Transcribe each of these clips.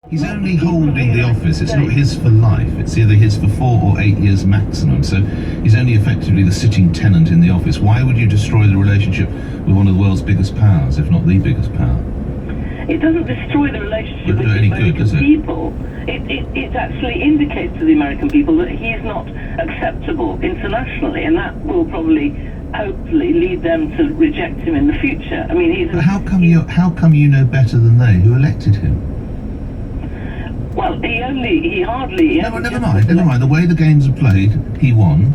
He's only holding the office, it's not his for life, it's either his for 4 or 8 years maximum, so he's only effectively the sitting tenant in the office. Why would you destroy the relationship with one of the world's biggest powers, if not the biggest power? It doesn't destroy the relationship with the American people. It actually indicates to the American people that he is not acceptable internationally, and that will probably, hopefully, lead them to reject him in the future. I mean, But how come you know better than they who elected him? Well, he hardly... Never mind. The way the games are played, he won.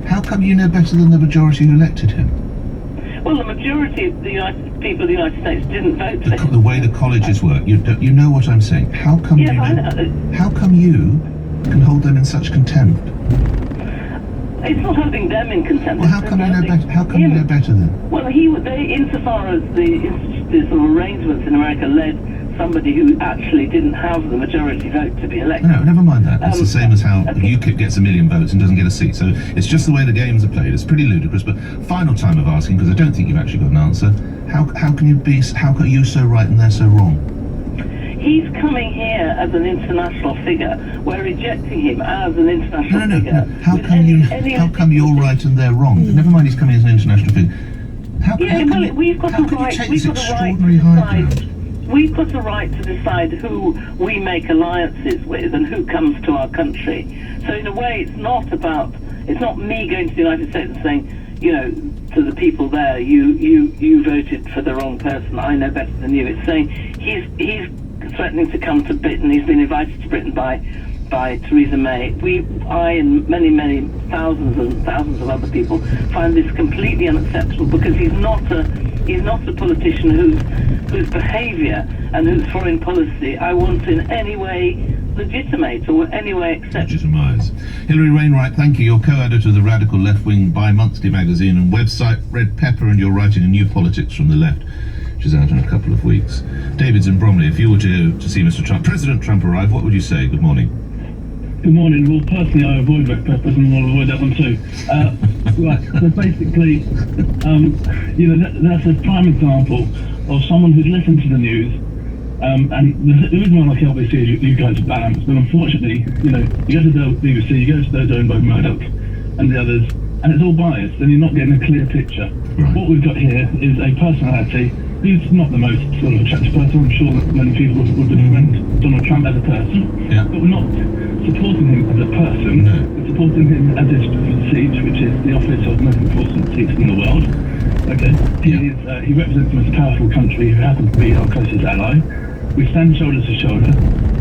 How come you know better than the majority who elected him? Well, the majority of the people of the United States didn't vote for him. The way the colleges work, you know what I'm saying. How come yes, I know. How come you can hold them in such contempt? It's not holding them in contempt. Well, how come you know better? How come you know better then? Well, they, insofar as the sort of arrangements in America led somebody who actually didn't have the majority vote to be elected. No, never mind that. It's the same as how UKIP gets 1 million votes and doesn't get a seat. So it's just the way the games are played. It's pretty ludicrous. But final time of asking, because I don't think you've actually got an answer. How are you so right and they're so wrong? He's coming here as an international figure. We're rejecting him as an international figure. No. How come you're right and they're wrong? Never mind, he's coming as an international figure. We've got a right to decide who we make alliances with and who comes to our country. So in a way, it's not me going to the United States and saying, you know, to the people there, you voted for the wrong person. I know better than you. It's saying he's threatening to come to Britain. He's been invited to Britain by Theresa May. I and many thousands and thousands of other people find this completely unacceptable because he's not a politician whose behaviour and whose foreign policy I want in any way legitimate or any way accept. Legitimise. Hilary Wainwright, thank you. You're co-editor of the radical left-wing bi-monthly magazine and website Red Pepper, and you're writing a new politics from the left, which is out in a couple of weeks. David's in Bromley. If you were to see Mr. Trump, President Trump arrive, what would you say? Good morning. Good morning. Well, personally, I avoid red peppers and I'll avoid that one too. Right, so basically, that's a prime example of someone who's listened to the news, and the reason why I like LBC is you guys are balanced, but unfortunately, you go to the BBC, you go to those owned by Murdoch and the others, and it's all biased, and you're not getting a clear picture. Right. What we've got here is a personality who's not the most sort of attractive person. I'm sure that many people would defend Donald Trump as a person, but we're not supporting him as a person. No. We're supporting him as his seat, which is the office of most important seats in the world. Okay, he represents the most powerful country who happens to be our closest ally. We stand shoulder to shoulder.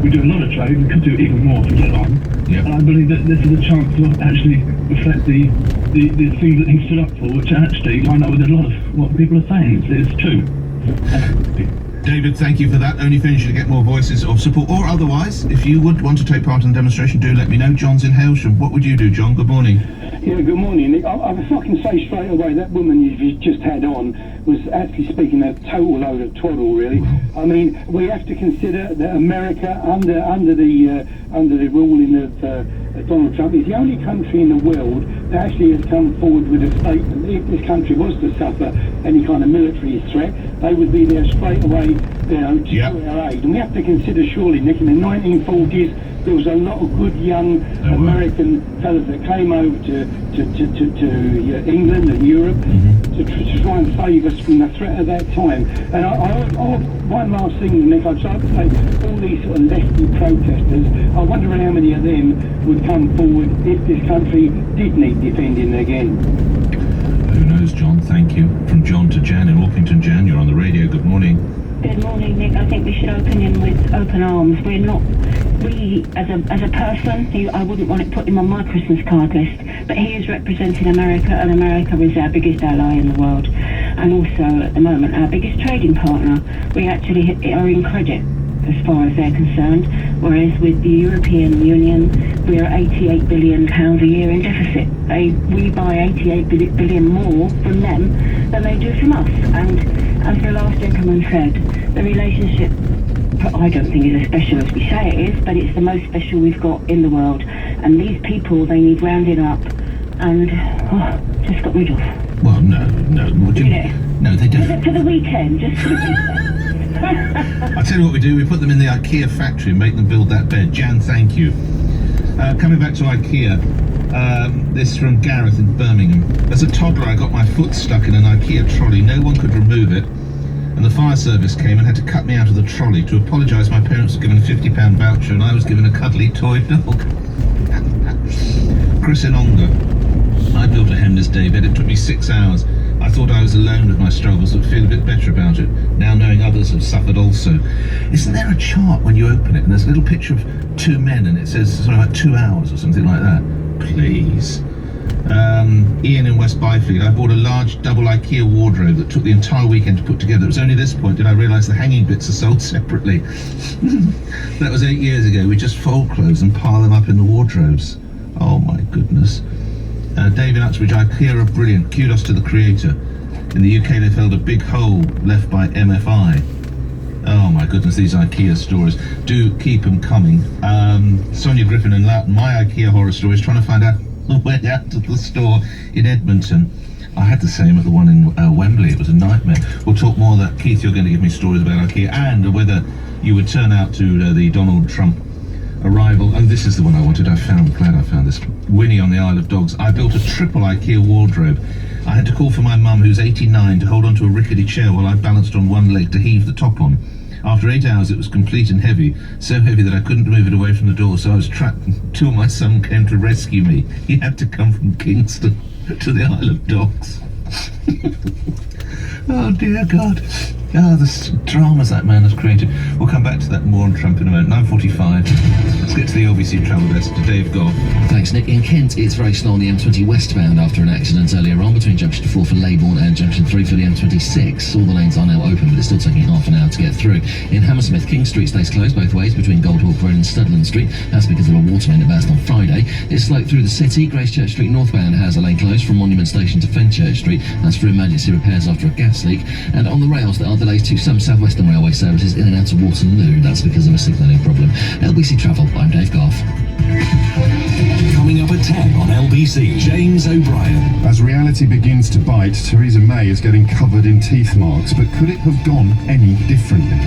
We do a lot of trade. We could do even more to get on. Yep. And I believe that this is a chance to actually reflect the things that he stood up for, which actually line up with a lot of what people are saying. It's true. David, thank you for that. Only finish to get more voices of support, or otherwise, if you would want to take part in the demonstration, do let me know. John's in Hailsham. What would you do, John? Good morning. Yeah, good morning, Nick. I can say straight away that woman you just had on was actually speaking a total load of twaddle, really. I mean, we have to consider that America, under the ruling of Donald Trump, is the only country in the world that actually has come forward with a statement. If this country was to suffer any kind of military threat, they would be there straight away, to do our aid. And we have to consider, surely, Nick, in the 1940s, there was a lot of good young American fellas that came over to England and Europe to try and save us from the threat of that time. And one last thing, Nick, I'd like to say, all these sort of lefty protesters, I wonder how many of them would come forward if this country did need defending again. Who knows, John? Thank you. From John to Jan in Orpington. Jan, you're on the radio. Good morning. Good morning, Nick. I think we should open him with open arms. As a person, I wouldn't want to put him on my Christmas card list, but he is representing America, and America is our biggest ally in the world, and also at the moment our biggest trading partner. We actually are in credit as far as they're concerned, whereas with the European Union, we are £88 billion a year in deficit. We buy 88 billion more from them than they do from us, and as the last gentleman said, the relationship, I don't think is as special as we say it is, but it's the most special we've got in the world. And these people, they need rounding up and just got rid of. Well, no. What do you, no, they don't. For the weekend, just for the weekend. I tell you what we do, we put them in the IKEA factory and make them build that bed. Jan, thank you. Coming back to IKEA, this is from Gareth in Birmingham. As a toddler, I got my foot stuck in an IKEA trolley. No one could remove it, and the fire service came and had to cut me out of the trolley. To apologise, my parents were given a £50 voucher and I was given a cuddly toy dog. Chris in Ongar. I built a Hemnes Day bed. It took me 6 hours. I thought I was alone with my struggles, but feel a bit better about it, now knowing others have suffered also. Isn't there a chart when you open it, and there's a little picture of two men, and it says something like 2 hours or something like that? Please. Ian in West Byfleet. I bought a large double IKEA wardrobe that took the entire weekend to put together. It was only this point did I realise the hanging bits are sold separately. That was 8 years ago. We just fold clothes and pile them up in the wardrobes. Oh my goodness. David Uxbridge, IKEA are brilliant. Kudos to the creator. In the UK they filled a big hole left by MFI. Oh my goodness, these IKEA stories. Do keep them coming. Sonia Griffin and Loughton, my IKEA horror story is trying to find out the way out of the store in Edmonton. I had the same at the one in Wembley. It was a nightmare. We'll talk more of that. Keith, you're going to give me stories about IKEA and whether you would turn out to the Donald Trump arrival. Oh, this is the one I wanted. Glad I found this. Winnie on the Isle of Dogs. I built a triple IKEA wardrobe. I had to call for my mum, who's 89, to hold onto a rickety chair while I balanced on one leg to heave the top on. After 8 hours, it was complete and heavy, so heavy that I couldn't move it away from the door, so I was trapped until my son came to rescue me. He had to come from Kingston to the Isle of Dogs. Oh dear God. The dramas that man has created. We'll come back to that more on Trump in a moment. 9:45. Let's get to the LBC travel desk to Dave Goff. Thanks, Nick. In Kent, it's very slow on the M20 westbound after an accident earlier on between junction 4 for Leybourne and junction 3 for the M26. All the lanes are now open, but it's still taking half an hour to get through. In Hammersmith, King Street stays closed both ways between Goldhawk Road and Studland Street. That's because of a water main that burst on Friday. It's slow through the city. Gracechurch Street northbound has a lane closed from Monument Station to Fenchurch Street. That's for emergency repairs after a gas leak. And on the rails, there are delays to some South Western Railway services in and out of Waterloo. That's because of a signalling problem. LBC Travel, I'm Dave Goff. Coming up at 10 on LBC, James O'Brien. As reality begins to bite, Theresa May is getting covered in teeth marks, but could it have gone any differently?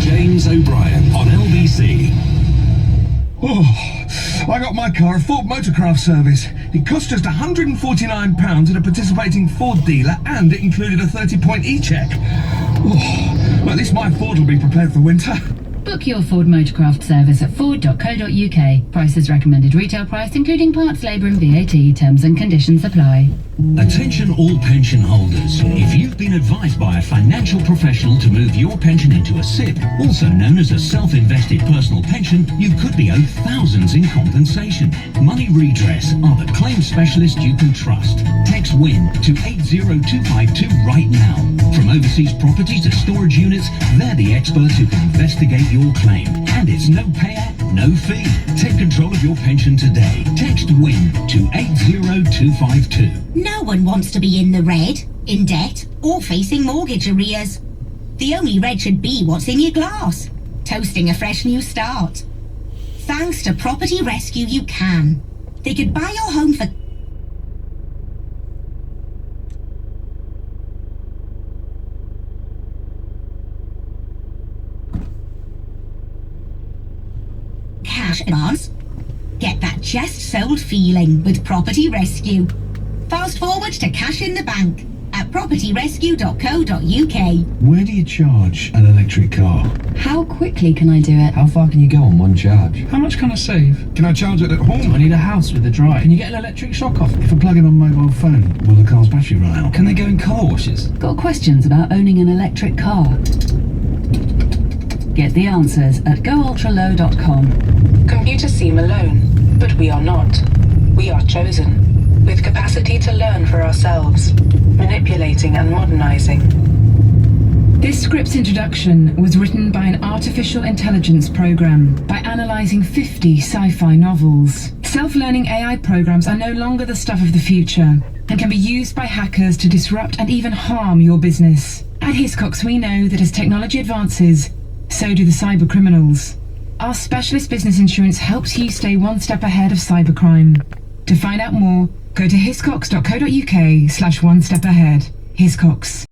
James O'Brien on LBC. Oh, I got my car a Ford Motorcraft service. It cost just £149 at a participating Ford dealer, and it included a 30-point e-check. Oh, well, at least my Ford will be prepared for winter. Book your Ford Motorcraft service at ford.co.uk. Prices recommended retail price, including parts, labour and VAT. Terms and conditions apply. Attention all pension holders. If you've been advised by a financial professional to move your pension into a SIP, also known as a self-invested personal pension, you could be owed thousands in compensation. Money Redress are the claim specialist you can trust. Text WIN to 80252 right now. From overseas property to storage units, they're the experts who can investigate your claim. And it's no payout, no fee. Take control of your pension today. Text WIN to 80252. No one wants to be in the red, in debt, or facing mortgage arrears. The only red should be what's in your glass, toasting a fresh new start. Thanks to Property Rescue, you can. They could buy your home for cash advance. Get that just sold feeling with Property Rescue. Fast forward to cash in the bank at propertyrescue.co.uk. Where do you charge an electric car? How quickly can I do it? How far can you go on one charge? How much can I save? Can I charge it at home? Do I need a house with a drive? Can you get an electric shock off? If I plug in on mobile phone, will the car's battery run out? Can they go in car washes? Got questions about owning an electric car? Get the answers at goultralow.com. Computers seem alone, but we are not. We are chosen, with capacity to learn for ourselves, manipulating and modernizing. This script's introduction was written by an artificial intelligence program by analyzing 50 sci-fi novels. Self-learning AI programs are no longer the stuff of the future and can be used by hackers to disrupt and even harm your business. At Hiscox, we know that as technology advances, so do the cyber criminals. Our specialist business insurance helps you stay one step ahead of cybercrime. To find out more, go to hiscox.co.uk/one step ahead. Hiscox.